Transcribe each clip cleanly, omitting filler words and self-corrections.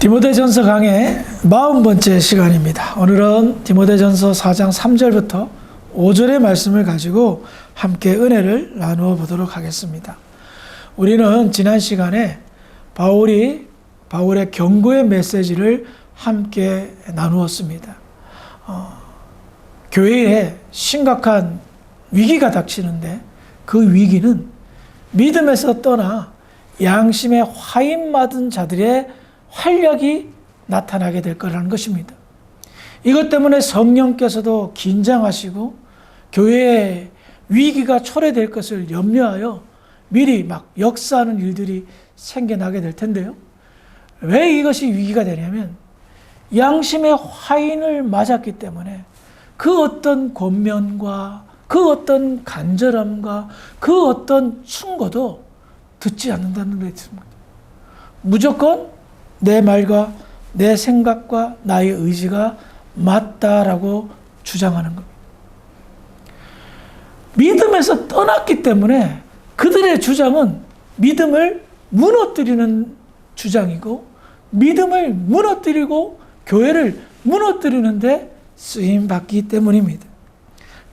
디모데전서 강의 40번째 시간입니다. 오늘은 디모데전서 4장 3절부터 5절의 말씀을 가지고 함께 은혜를 나누어 보도록 하겠습니다. 우리는 지난 시간에 바울의 경고의 메시지를 함께 나누었습니다. 교회에 심각한 위기가 닥치는데 그 위기는 믿음에서 떠나 양심에 화인맞은 자들의 활력이 나타나게 될 거라는 것입니다. 이것 때문에 성령께서도 긴장하시고 교회에 위기가 초래될 것을 염려하여 미리 막 역사하는 일들이 생겨나게 될 텐데요. 왜 이것이 위기가 되냐면 양심의 화인을 맞았기 때문에 그 어떤 권면과 그 어떤 간절함과 그 어떤 충고도 듣지 않는다는 것입니다. 무조건 내 말과 내 생각과 나의 의지가 맞다라고 주장하는 겁니다. 믿음에서 떠났기 때문에 그들의 주장은 믿음을 무너뜨리는 주장이고 믿음을 무너뜨리고 교회를 무너뜨리는데 쓰임받기 때문입니다.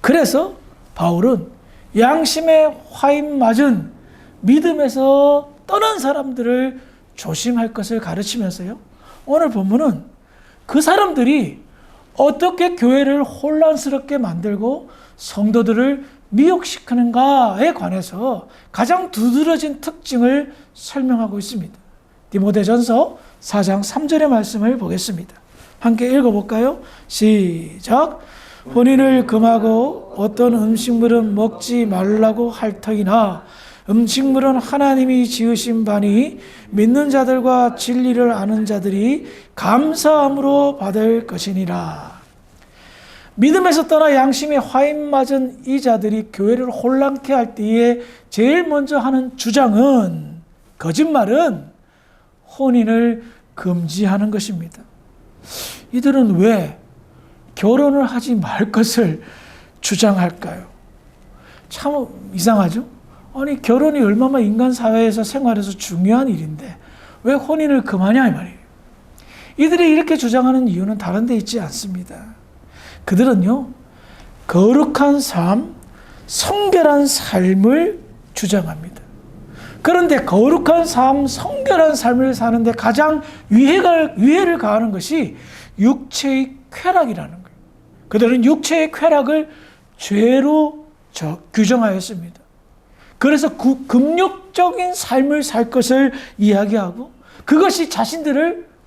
그래서 바울은 양심에 화인 맞은 믿음에서 떠난 사람들을 조심할 것을 가르치면서요. 오늘 본문은 그 사람들이 어떻게 교회를 혼란스럽게 만들고 성도들을 미혹시키는가에 관해서 가장 두드러진 특징을 설명하고 있습니다. 디모데전서 4장 3절의 말씀을 보겠습니다. 함께 읽어볼까요? 시작! 혼인을 금하고 어떤 음식물은 먹지 말라고 할 터이나 음식물은 하나님이 지으신 바니 믿는 자들과 진리를 아는 자들이 감사함으로 받을 것이니라. 믿음에서 떠나 양심에 화인 맞은 이 자들이 교회를 혼란케 할 때에 제일 먼저 하는 주장은, 거짓말은 혼인을 금지하는 것입니다. 이들은 왜 결혼을 하지 말 것을 주장할까요? 참 이상하죠? 아니, 결혼이 얼마나 인간 사회에서 생활에서 중요한 일인데 왜 혼인을 금하냐 이 말이에요. 이들이 이렇게 주장하는 이유는 다른 데 있지 않습니다. 그들은요, 거룩한 삶, 성결한 삶을 주장합니다. 그런데 거룩한 삶, 성결한 삶을 사는데 가장 위해를 가하는 것이 육체의 쾌락이라는 거예요. 그들은 육체의 쾌락을 죄로 규정하였습니다. 그래서 금욕적인 삶을 살 것을 이야기하고 그것이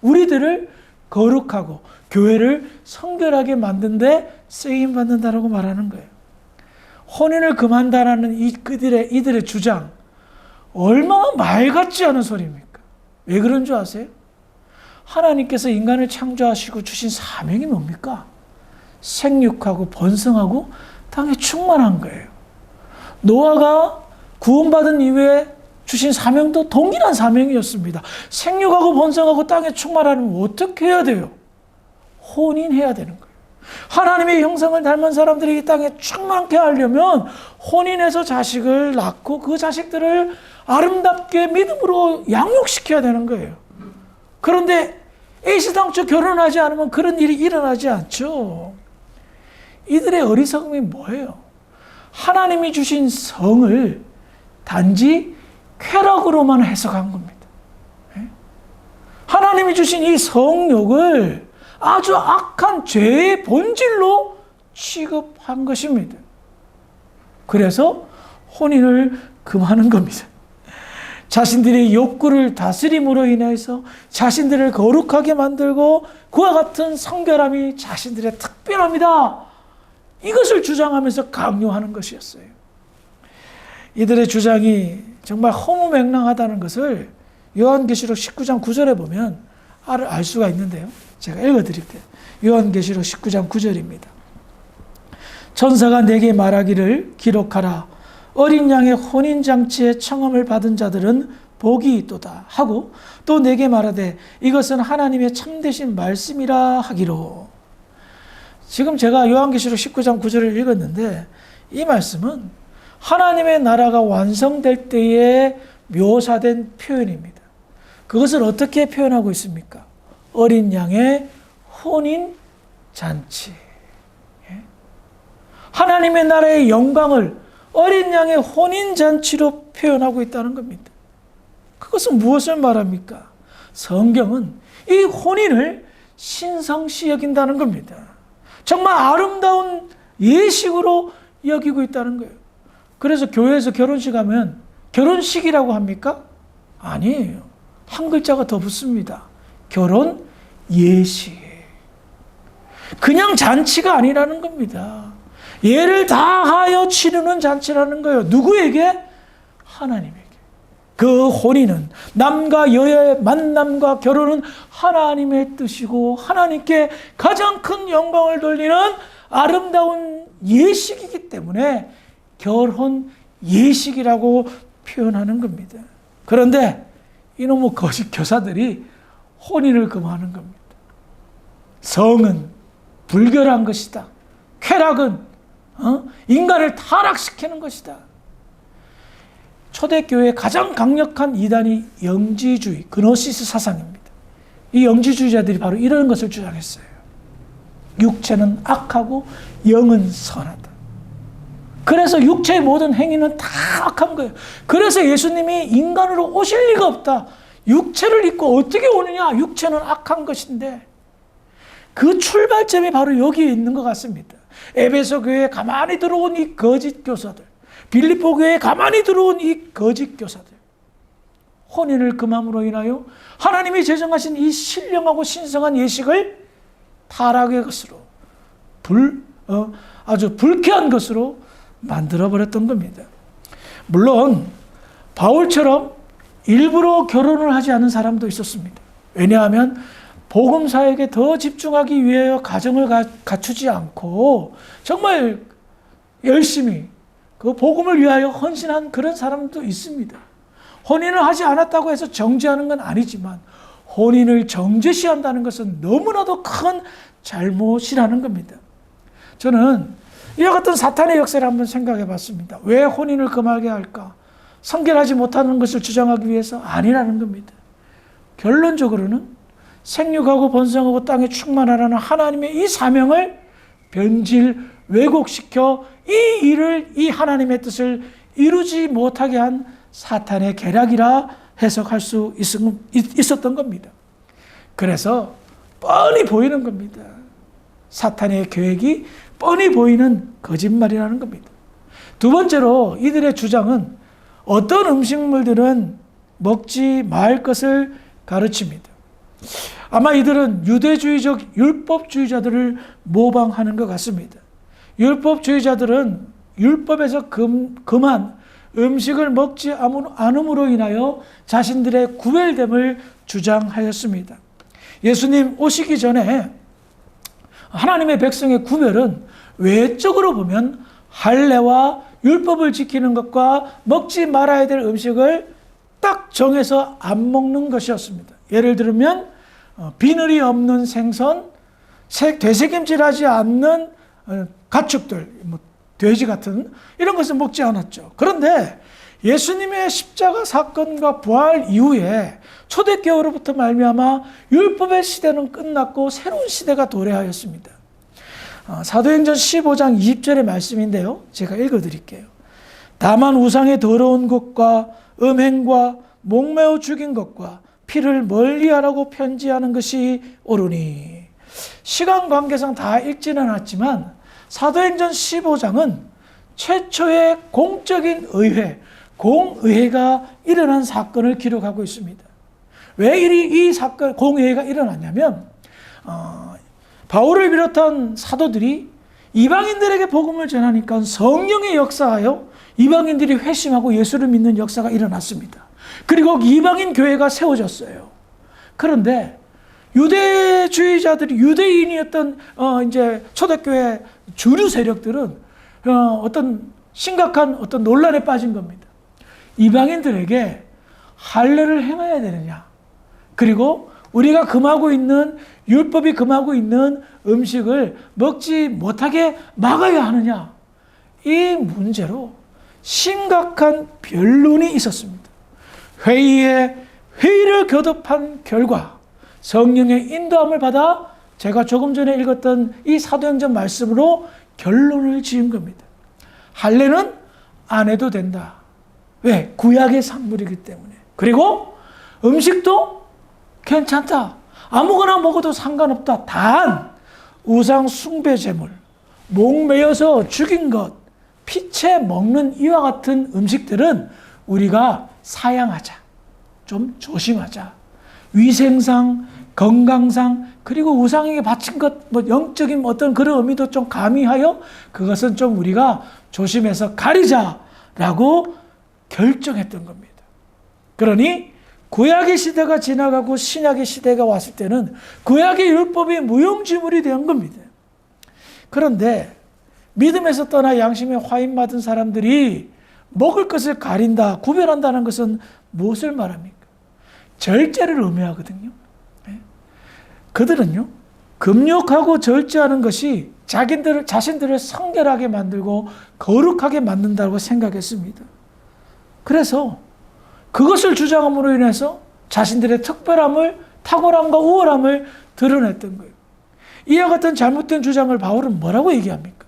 우리들을 거룩하고 교회를 성결하게 만드는데 쓰임받는다라고 말하는 거예요. 혼인을 금한다라는 이들의 주장, 얼마나 말 같지 않은 소리입니까? 왜 그런 줄 아세요? 하나님께서 인간을 창조하시고 주신 사명이 뭡니까? 생육하고 번성하고 땅에 충만한 거예요. 노아가 구원받은 이후에 주신 사명도 동일한 사명이었습니다. 생육하고 번성하고 땅에 충만하려면 어떻게 해야 돼요? 혼인해야 되는 거예요. 하나님의 형상을 닮은 사람들이 이 땅에 충만케 하려면 혼인해서 자식을 낳고 그 자식들을 아름답게 믿음으로 양육시켜야 되는 거예요. 그런데 애시당초 결혼하지 않으면 그런 일이 일어나지 않죠. 이들의 어리석음이 뭐예요? 하나님이 주신 성을 단지 쾌락으로만 해석한 겁니다. 하나님이 주신 이 성욕을 아주 악한 죄의 본질로 취급한 것입니다. 그래서 혼인을 금하는 겁니다. 자신들의 욕구를 다스림으로 인해서 자신들을 거룩하게 만들고 그와 같은 성결함이 자신들의 특별함이다. 이것을 주장하면서 강요하는 것이었어요. 이들의 주장이 정말 허무맹랑하다는 것을 요한계시록 19장 9절에 보면 알 수가 있는데요. 제가 읽어드릴게요. 요한계시록 19장 9절입니다. 천사가 내게 말하기를 기록하라. 어린 양의 혼인잔치에 청함을 받은 자들은 복이 있도다 하고 또 내게 말하되 이것은 하나님의 참되신 말씀이라 하기로. 지금 제가 요한계시록 19장 9절을 읽었는데 이 말씀은 하나님의 나라가 완성될 때에 묘사된 표현입니다. 그것을 어떻게 표현하고 있습니까? 어린 양의 혼인 잔치. 하나님의 나라의 영광을 어린 양의 혼인 잔치로 표현하고 있다는 겁니다. 그것은 무엇을 말합니까? 성경은 이 혼인을 신성시 여긴다는 겁니다. 정말 아름다운 예식으로 여기고 있다는 거예요. 그래서 교회에서 결혼식 하면 결혼식이라고 합니까? 아니에요. 한 글자가 더 붙습니다. 결혼 예식. 그냥 잔치가 아니라는 겁니다. 예를 다하여 치르는 잔치라는 거예요. 누구에게? 하나님에게. 그 혼인은 남과 여자의 만남과 결혼은 하나님의 뜻이고 하나님께 가장 큰 영광을 돌리는 아름다운 예식이기 때문에 결혼 예식이라고 표현하는 겁니다. 그런데 이놈의 거짓 교사들이 혼인을 금하는 겁니다. 성은 불결한 것이다. 쾌락은 인간을 타락시키는 것이다. 초대교회의 가장 강력한 이단이 영지주의, 그노시스 사상입니다. 이 영지주의자들이 바로 이런 것을 주장했어요. 육체는 악하고 영은 선하다. 그래서 육체의 모든 행위는 다 악한 거예요. 그래서 예수님이 인간으로 오실 리가 없다. 육체를 입고 어떻게 오느냐? 육체는 악한 것인데 그 출발점이 바로 여기에 있는 것 같습니다. 에베소 교회에 가만히 들어온 이 거짓 교사들, 빌립보 교회에 가만히 들어온 이 거짓 교사들, 혼인을 금함으로 인하여 하나님이 제정하신 이 신령하고 신성한 예식을 타락의 것으로 아주 불쾌한 것으로 만들어버렸던 겁니다. 물론 바울처럼 일부러 결혼을 하지 않은 사람도 있었습니다. 왜냐하면 복음사역에 더 집중하기 위하여 가정을 갖추지 않고 정말 열심히 그 복음을 위하여 헌신한 그런 사람도 있습니다. 혼인을 하지 않았다고 해서 정죄하는 건 아니지만 혼인을 정죄시한다는 것은 너무나도 큰 잘못이라는 겁니다. 저는 이와 같은 사탄의 역사를 한번 생각해 봤습니다. 왜 혼인을 금하게 할까? 성결하지 못하는 것을 주장하기 위해서 아니라는 겁니다. 결론적으로는 생육하고 번성하고 땅에 충만하라는 하나님의 이 사명을 변질, 왜곡시켜 이 일을, 이 하나님의 뜻을 이루지 못하게 한 사탄의 계략이라 해석할 수 있었던 겁니다. 그래서 뻔히 보이는 겁니다. 사탄의 계획이 뻔히 보이는 거짓말이라는 겁니다. 두 번째로 이들의 주장은 어떤 음식물들은 먹지 말 것을 가르칩니다. 아마 이들은 유대주의적 율법주의자들을 모방하는 것 같습니다. 율법주의자들은 율법에서 금한 음식을 먹지 않음으로 인하여 자신들의 구별됨을 주장하였습니다. 예수님 오시기 전에 하나님의 백성의 구별은 외적으로 보면 할례와 율법을 지키는 것과 먹지 말아야 될 음식을 딱 정해서 안 먹는 것이었습니다. 예를 들면 비늘이 없는 생선, 되새김질하지 않는 가축들, 돼지 같은 이런 것을 먹지 않았죠. 그런데 예수님의 십자가 사건과 부활 이후에 초대교회로부터 말미암아 율법의 시대는 끝났고 새로운 시대가 도래하였습니다. 사도행전 15장 20절의 말씀인데요. 제가 읽어드릴게요. 다만 우상의 더러운 것과 음행과 목매어 죽인 것과 피를 멀리하라고 편지하는 것이 옳으니. 시간 관계상 다 읽지는 않았지만 사도행전 15장은 최초의 공적인 의회, 공의회가 일어난 사건을 기록하고 있습니다. 왜 이 사건, 공의회가 일어났냐면 바울을 비롯한 사도들이 이방인들에게 복음을 전하니까 성령의 역사하여 이방인들이 회심하고 예수를 믿는 역사가 일어났습니다. 그리고 이방인 교회가 세워졌어요. 그런데 유대주의자들이 유대인이었던 이제 초대교회 주류 세력들은 어떤 심각한 어떤 논란에 빠진 겁니다. 이방인들에게 할례를 행해야 되느냐? 그리고 우리가 금하고 있는 율법이 금하고 있는 음식을 먹지 못하게 막아야 하느냐? 이 문제로 심각한 변론이 있었습니다. 회의를 거듭한 결과 성령의 인도함을 받아 제가 조금 전에 읽었던 이 사도행전 말씀으로 결론을 지은 겁니다. 할례는 안 해도 된다. 왜? 구약의 산물이기 때문에. 그리고 음식도 괜찮다. 아무거나 먹어도 상관없다. 단 우상 숭배 제물, 목매여서 죽인 것, 피채 먹는 이와 같은 음식들은 우리가 사양하자. 좀 조심하자. 위생상, 건강상, 그리고 우상에게 바친 것, 영적인 어떤 그런 의미도 좀 가미하여 그것은 좀 우리가 조심해서 가리자라고 결정했던 겁니다. 그러니 구약의 시대가 지나가고 신약의 시대가 왔을 때는 구약의 율법이 무용지물이 된 겁니다. 그런데 믿음에서 떠나 양심에 화인받은 사람들이 먹을 것을 가린다, 구별한다는 것은 무엇을 말합니까? 절제를 의미하거든요. 그들은요, 금욕하고 절제하는 것이 자신들을 성결하게 만들고 거룩하게 만든다고 생각했습니다. 그래서 그것을 주장함으로 인해서 자신들의 특별함을, 탁월함과 우월함을 드러냈던 거예요. 이와 같은 잘못된 주장을 바울은 뭐라고 얘기합니까?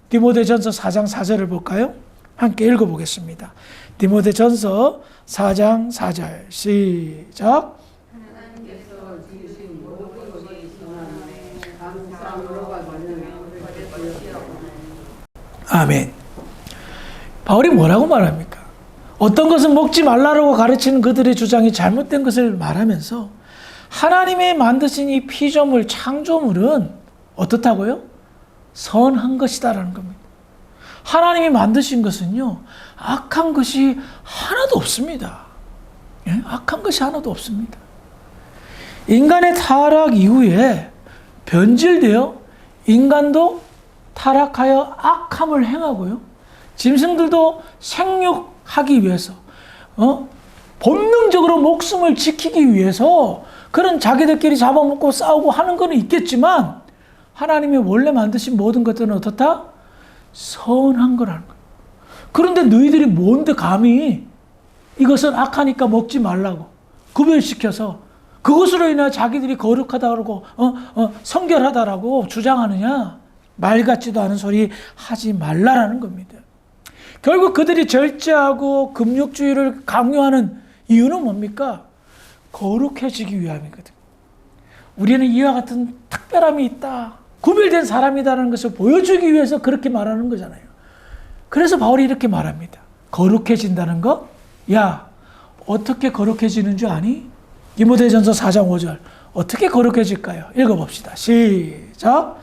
디모데전서 4장 4절을 볼까요? 함께 읽어보겠습니다. 디모데전서 4장 4절 시작. 아멘. 바울이 뭐라고 말합니까? 어떤 것은 먹지 말라고 가르치는 그들의 주장이 잘못된 것을 말하면서 하나님이 만드신 이 피조물, 창조물은 어떻다고요? 선한 것이다라는 겁니다. 하나님이 만드신 것은요, 악한 것이 하나도 없습니다. 예? 악한 것이 하나도 없습니다. 인간의 타락 이후에 변질되어 인간도 타락하여 악함을 행하고요. 짐승들도 생육하기 위해서, 본능적으로 목숨을 지키기 위해서 그런 자기들끼리 잡아먹고 싸우고 하는 건 있겠지만 하나님이 원래 만드신 모든 것들은 어떻다? 선한 거라는 거예요. 그런데 너희들이 뭔데 감히 이것은 악하니까 먹지 말라고 구별시켜서 그것으로 인해 자기들이 거룩하다고 성결하다라고 주장하느냐? 말 같지도 않은 소리 하지 말라라는 겁니다. 결국 그들이 절제하고 금욕주의를 강요하는 이유는 뭡니까? 거룩해지기 위함이거든. 우리는 이와 같은 특별함이 있다, 구별된 사람이다라는 것을 보여주기 위해서 그렇게 말하는 거잖아요. 그래서 바울이 이렇게 말합니다. 거룩해진다는 것? 야, 어떻게 거룩해지는 줄 아니? 디모데전서 4장 5절. 어떻게 거룩해질까요? 읽어봅시다. 시작.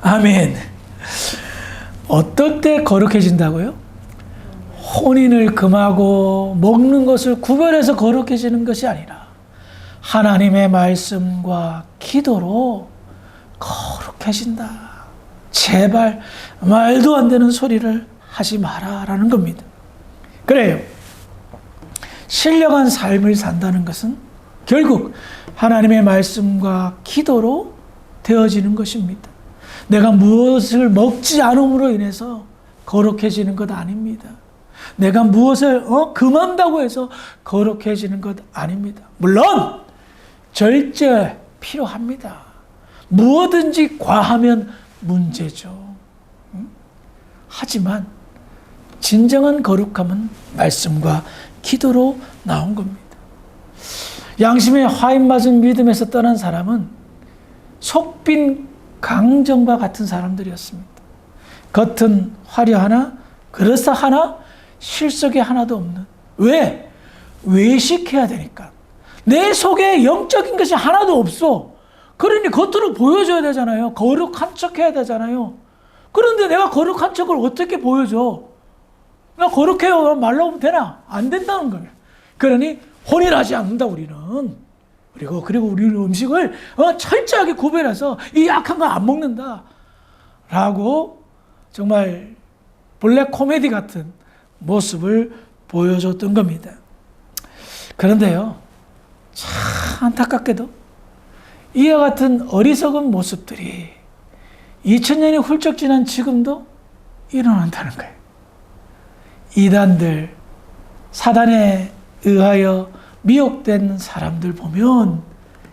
아멘. 어떨 때 거룩해진다고요? 혼인을 금하고 먹는 것을 구별해서 거룩해지는 것이 아니라 하나님의 말씀과 기도로 거룩해진다. 제발 말도 안 되는 소리를 하지 마라라는 겁니다. 그래요. 신령한 삶을 산다는 것은 결국 하나님의 말씀과 기도로 되어지는 것입니다. 내가 무엇을 먹지 않음으로 인해서 거룩해지는 것 아닙니다. 내가 무엇을 금한다고 해서 거룩해지는 것 아닙니다. 물론 절제 필요합니다. 무엇든지 과하면 문제죠. 하지만 진정한 거룩함은 말씀과 기도로 나온 겁니다. 양심에 화인맞은 믿음에서 떠난 사람은 속빈 강정과 같은 사람들이었습니다. 겉은 화려하나 그럴싸하나 실속이 하나도 없는. 왜? 외식해야 되니까. 내 속에 영적인 것이 하나도 없어. 그러니 겉으로 보여줘야 되잖아요. 거룩한 척 해야 되잖아요. 그런데 내가 거룩한 척을 어떻게 보여줘? 나 거룩해요 말로 하면 되나? 안 된다는 거예요. 그러니 혼인하지 않는다 우리는. 그리고 우리는 음식을 철저하게 구별해서 이 약한 거 안 먹는다 라고 정말 블랙 코미디 같은 모습을 보여줬던 겁니다. 그런데요, 참 안타깝게도 이와 같은 어리석은 모습들이 2000년이 훌쩍 지난 지금도 일어난다는 거예요. 이단들, 사단의 의하여 미혹된 사람들 보면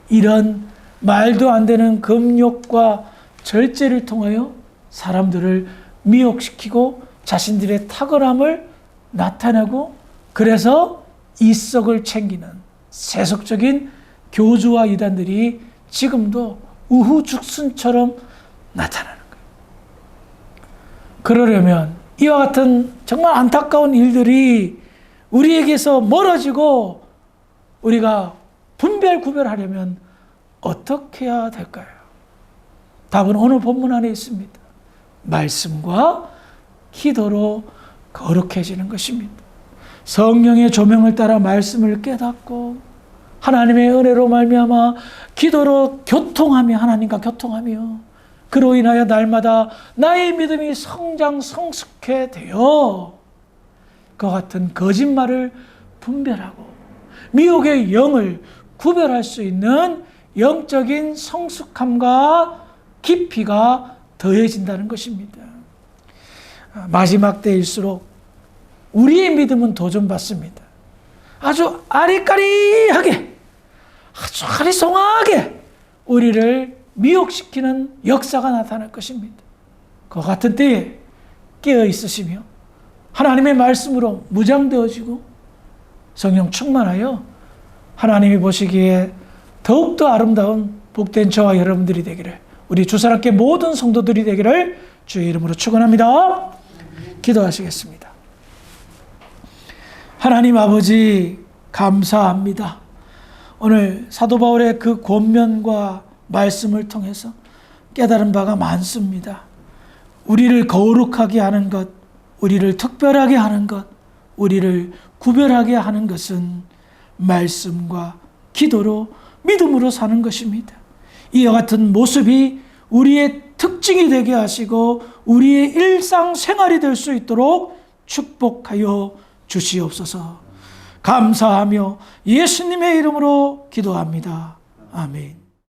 이런 말도 안 되는 금욕과 절제를 통하여 사람들을 미혹시키고 자신들의 탁월함을 나타내고 그래서 이석을 챙기는 세속적인 교주와 이단들이 지금도 우후죽순처럼 나타나는 거예요. 그러려면 이와 같은 정말 안타까운 일들이 우리에게서 멀어지고 우리가 구별하려면 어떻게 해야 될까요? 답은 오늘 본문 안에 있습니다. 말씀과 기도로 거룩해지는 것입니다. 성령의 조명을 따라 말씀을 깨닫고 하나님의 은혜로 말미암아 기도로 교통하며 하나님과 교통하며 그로 인하여 날마다 나의 믿음이 성숙해 되어 그와 같은 거짓말을 분별하고 미혹의 영을 구별할 수 있는 영적인 성숙함과 깊이가 더해진다는 것입니다. 마지막 때일수록 우리의 믿음은 도전받습니다. 아주 아리까리하게, 아주 아리송하게 우리를 미혹시키는 역사가 나타날 것입니다. 그와 같은 때에 깨어 있으시며 하나님의 말씀으로 무장되어지고 성령 충만하여 하나님이 보시기에 더욱더 아름다운 복된 저와 여러분들이 되기를, 우리 주사랑교회 모든 성도들이 되기를 주의 이름으로 축원합니다. 기도하시겠습니다. 하나님 아버지 감사합니다. 오늘 사도 바울의 그 권면과 말씀을 통해서 깨달은 바가 많습니다. 우리를 거룩하게 하는 것, 우리를 특별하게 하는 것, 우리를 구별하게 하는 것은 말씀과 기도로 믿음으로 사는 것입니다. 이와 같은 모습이 우리의 특징이 되게 하시고 우리의 일상생활이 될 수 있도록 축복하여 주시옵소서. 감사하며 예수님의 이름으로 기도합니다. 아멘.